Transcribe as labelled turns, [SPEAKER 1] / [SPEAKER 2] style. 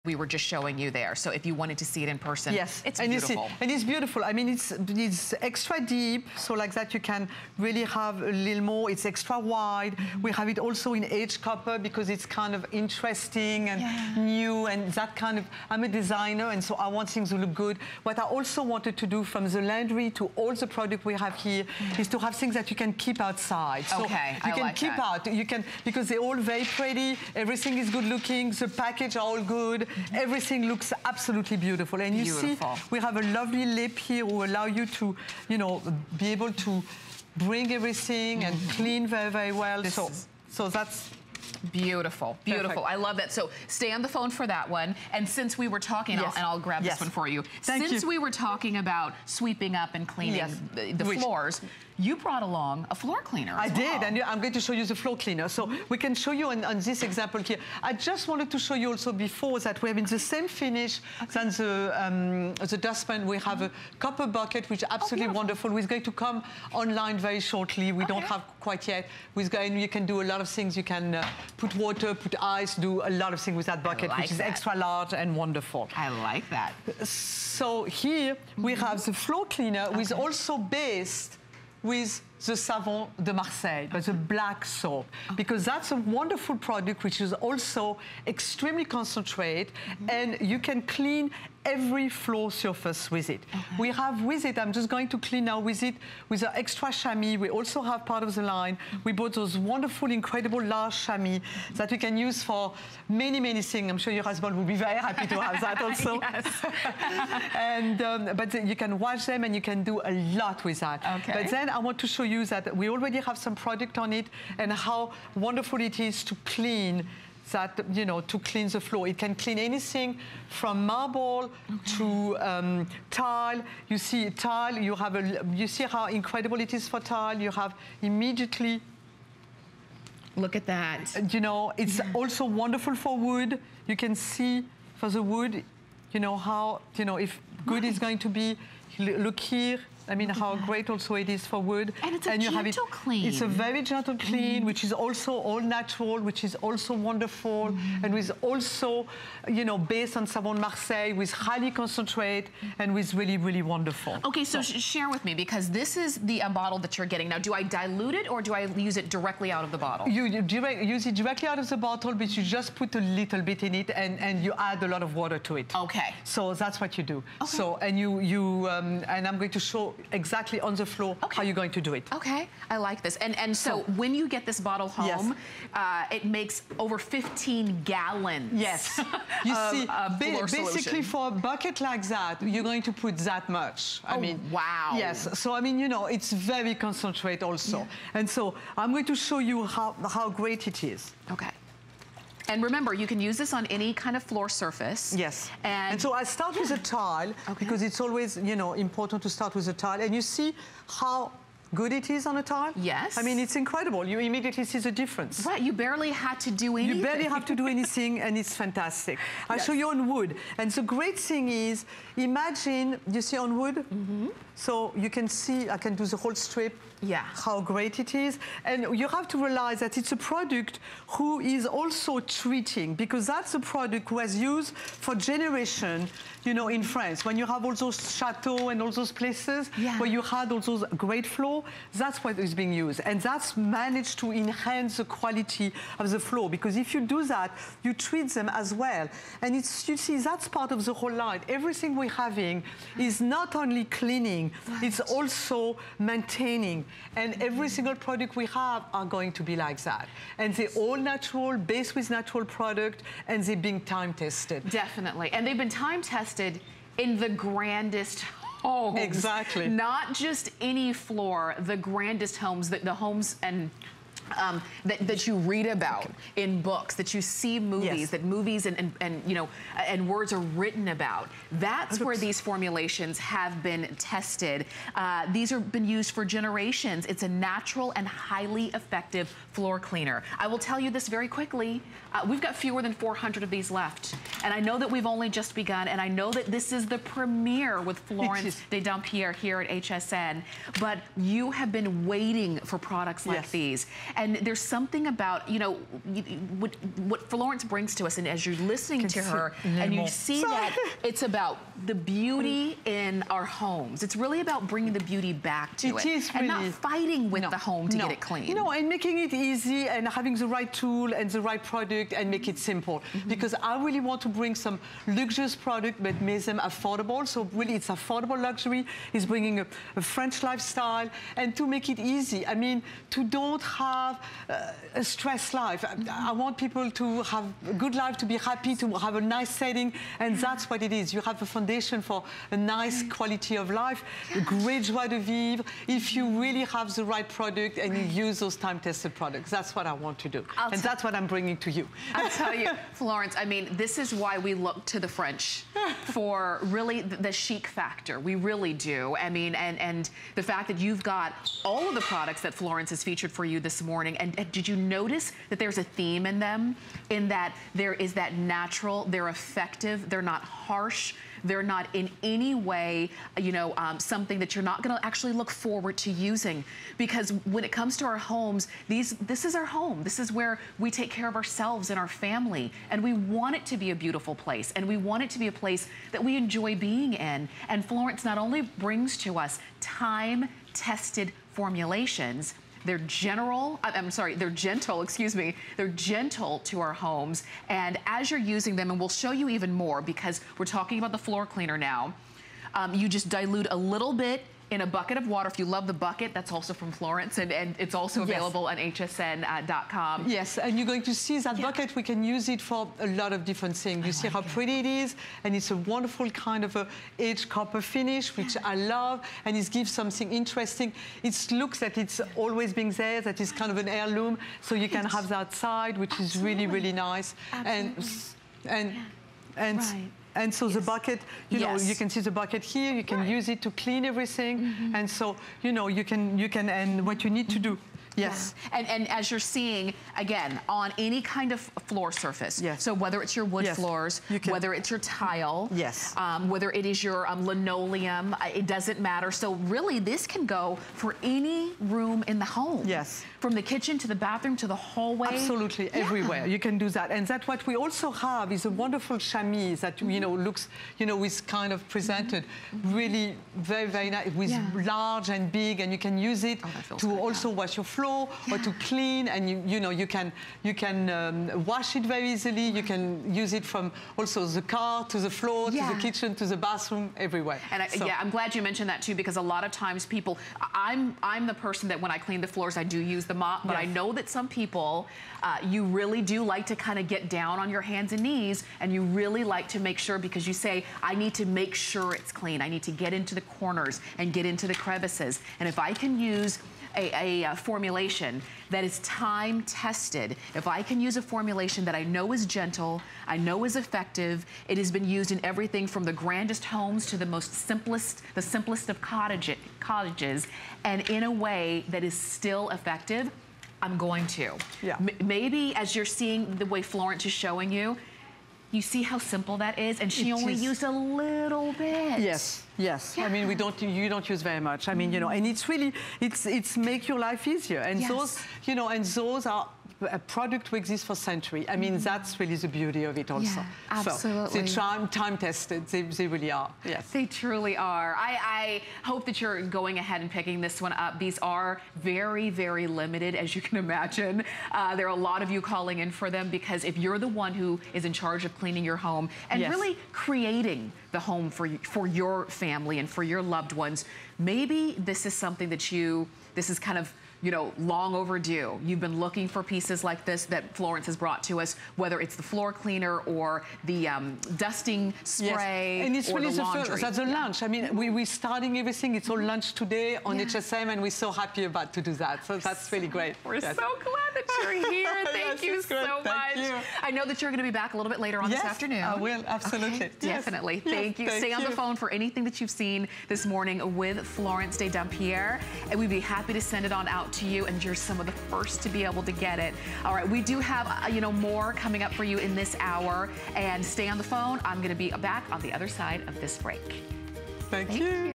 [SPEAKER 1] we were just showing you there. So if you wanted to see it in person,
[SPEAKER 2] yes,
[SPEAKER 1] it's
[SPEAKER 2] and
[SPEAKER 1] beautiful.
[SPEAKER 2] You see, and it's beautiful. I mean, it's extra deep, so like that you can really have a little more. It's extra wide. We have it also in edge copper because it's kind of interesting and new and that kind of. I'm a designer, and so I want things to look good. What I also wanted to do from the laundry to all the product we have here is to have things that you can keep outside. So you can keep out. You can, because they're all very pretty. Everything is good looking. The package are all good. Everything looks absolutely beautiful. And you see, we have a lovely lip here who allow you to, you know, be able to bring everything and clean very, very well. So that's
[SPEAKER 1] beautiful, beautiful. Perfect. I love that. So stay on the phone for that one. And since we were talking, and I'll grab this one for you. Since we were talking about sweeping up and cleaning the floors, you brought along a floor cleaner as well. I did, and I'm going to show you the floor cleaner. So we can show you on this example here. I just wanted to show you also before that we have in the same finish than the dustpan. We have a copper bucket, which is absolutely wonderful. We're going to come online very shortly. We don't have quite yet. And you can do a lot of things. You can put water, put ice, do a lot of things with that bucket, which is extra large and wonderful. I like that.
[SPEAKER 2] So here we have the floor cleaner, which is also based with the Savon de Marseille, but the black soap, because that's a wonderful product which is also extremely concentrated, and you can clean every floor surface with it. We have with it, I'm just going to clean now with it, with the extra chamois. We also have part of the line. We bought those wonderful, incredible large chamois that we can use for many, many things. I'm sure your husband will be very happy to have that also. And, but you can wash them and you can do a lot with that. But then I want to show you that we already have some product on it and how wonderful it is to clean that, you know, to clean the floor. It can clean anything from marble to tile. You see tile, you see how incredible it is for tile. You have immediately,
[SPEAKER 1] look at that.
[SPEAKER 2] You know, it's also wonderful for wood. You can see for the wood, you know, how, you know, if good is going to be, look here. I mean, how great also it is for wood.
[SPEAKER 1] And it's a gentle clean.
[SPEAKER 2] It's a very gentle clean, which is also all natural, which is also wonderful, and with also, you know, based on Savon Marseille, with highly concentrate, and with really, really wonderful.
[SPEAKER 1] Okay, so share with me, because this is the bottle that you're getting. Now, do I dilute it, or do I use it directly out of the bottle?
[SPEAKER 2] You use it directly out of the bottle, but you just put a little bit in it, and you add a lot of water to it.
[SPEAKER 1] Okay.
[SPEAKER 2] So that's what you do. So, and and I'm going to show exactly on the floor how you're going to do it. Okay,
[SPEAKER 1] I like this. And so when you get this bottle home, it makes over 15 gallons.
[SPEAKER 2] Yes. You see, basically for a bucket like that, you're going to put that much. I mean,
[SPEAKER 1] wow.
[SPEAKER 2] Yes. So I mean, you know, it's very concentrate also. And so I'm going to show you how great it is.
[SPEAKER 1] Okay. And remember, you can use this on any kind of floor surface.
[SPEAKER 2] Yes. And so I start with a tile, because it's always, you know, important to start with a tile. And you see how good it is on a tile?
[SPEAKER 1] Yes.
[SPEAKER 2] I mean, it's incredible. You immediately see the difference.
[SPEAKER 1] Right, you barely had to do anything.
[SPEAKER 2] You barely have to do anything, and it's fantastic. I'll show you on wood. And the great thing is, imagine, you see on wood? So you can see, I can do the whole strip. How great it is. And you have to realize that it's a product who is also treating, because that's a product who was used for generations, you know, in France. When you have all those chateaux and all those places where you had all those great floor, that's what is being used. And that's managed to enhance the quality of the floor, because if you do that, you treat them as well. And it's, you see, that's part of the whole line. Everything we're having is not only cleaning, it's also maintaining. And every single product we have are going to be like that. And they're all natural, based with natural product, and they're being time tested.
[SPEAKER 1] Definitely. And they've been time tested in the grandest homes.
[SPEAKER 2] Exactly.
[SPEAKER 1] Not just any floor, the grandest homes, the homes and that you read about in books, that you see movies, that movies and you know, and words are written about. That's where these formulations have been tested. These have been used for generations. It's a natural and highly effective floor cleaner. I will tell you this very quickly. We've got fewer than 400 of these left. And I know that we've only just begun, and I know that this is the premiere with Florence de Dampierre here at HSN, but you have been waiting for products like these. And there's something about, you know, what Florence brings to us, and as you're listening to her, and you see that it's about the beauty in our homes. It's really about bringing the beauty back to it. And not fighting with the home to get it clean.
[SPEAKER 2] No, and making it easy and having the right tool and the right product and make it simple. Because I really want to bring some luxurious product but make them affordable. So really it's affordable luxury. It's bringing a French lifestyle and to make it easy. I mean, to don't have a stressed life. I want people to have a good life, to be happy, to have a nice setting, and that's what it is. You have a foundation for a nice quality of life, a great joie de vivre, if you really have the right product and you use those time-tested products. That's what I want to do. And that's what I'm bringing to you.
[SPEAKER 1] I'll tell you, Florence, I mean, this is why we look to the French for really the chic factor. We really do. I mean, and the fact that you've got all of the products that Florence has featured for you this morning, and did you notice that there's a theme in them, in that there is that natural, they're effective, they're not harsh, they're not in any way, you know, something that you're not going to actually look forward to using. Because when it comes to our homes, this is our home. This is where we take care of ourselves and our family. And we want it to be a beautiful place. And we want it to be a place that we enjoy being in. And Florence not only brings to us time-tested formulations, they're gentle, excuse me. They're gentle to our homes. And as you're using them, and we'll show you even more because we're talking about the floor cleaner now, you just dilute a little bit in a bucket of water. If you love the bucket, that's also from Florence, and it's also available on hsn.com.
[SPEAKER 2] Yes, and you're going to see that bucket, we can use it for a lot of different things. You see how pretty it is, and it's a wonderful kind of a aged copper finish, which I love, and it gives something interesting. It looks that it's always been there, that is kind of an heirloom, so you can have that outside, which is really, really nice. And so the bucket, you know, you can see the bucket here. You can use it to clean everything. And so, you know, you can, and what you need to do. Yes.
[SPEAKER 1] And as you're seeing, again, on any kind of floor surface. Yes. So whether it's your wood floors, whether it's your tile, whether it is your linoleum, it doesn't matter. So really, this can go for any room in the home. Yes. From the kitchen to the bathroom to the hallway.
[SPEAKER 2] Absolutely, everywhere. You can do that. And that's what we also have is a wonderful chamois that, you know, looks, you know, is kind of presented really very, very nice, with large and big, and you can use it to also wash your floor or to clean, and you know, you can wash it very easily. You can use it from also the car to the floor, to the kitchen, to the bathroom, everywhere.
[SPEAKER 1] And I'm glad you mentioned that too, because a lot of times people, I'm the person that when I clean the floors, I do use the mop, but I know that some people, you really do like to kind of get down on your hands and knees, and you really like to make sure, because you say, I need to make sure it's clean. I need to get into the corners and get into the crevices. And if I can use a formulation that is time tested, if I can use a formulation that I know is gentle, I know is effective, it has been used in everything from the grandest homes to the simplest of cottages, and in a way that is still effective, I'm going to. Maybe as you're seeing the way Florence is showing you, you see how simple that is, and she only used a little bit.
[SPEAKER 2] Yes. I mean, you don't use very much. I mean, you know, and it's really, it's make your life easier. And those, you know, and those are a product who exists for centuries. I mean, that's really the beauty of it also.
[SPEAKER 1] Absolutely.
[SPEAKER 2] So time tested, they really are. Yes.
[SPEAKER 1] They truly are. I hope that you're going ahead and picking this one up. These are very, very limited, as you can imagine. There are a lot of you calling in for them, because if you're the one who is in charge of cleaning your home and really creating the home for your family and for your loved ones, maybe this is something that this is kind of, you know, long overdue. You've been looking for pieces like this that Florence has brought to us, whether it's the floor cleaner or the dusting spray,
[SPEAKER 2] and it's
[SPEAKER 1] or
[SPEAKER 2] really
[SPEAKER 1] the laundry.
[SPEAKER 2] That's the lunch. I mean, we're starting everything. It's all lunch today on HSN, and we're so happy about to do that. So that's really great.
[SPEAKER 1] We're so glad that you're here. Thank you so much. I know that you're going to be back a little bit later on this afternoon.
[SPEAKER 2] I will, absolutely.
[SPEAKER 1] Okay, definitely. Thank you. Stay on the phone for anything that you've seen this morning with Florence de Dampierre, and we'd be happy to send it on out out to you, and you're some of the first to be able to get it. All right, we do have, more coming up for you in this hour, and stay on the phone. I'm gonna be back on the other side of this break.
[SPEAKER 2] Thank you.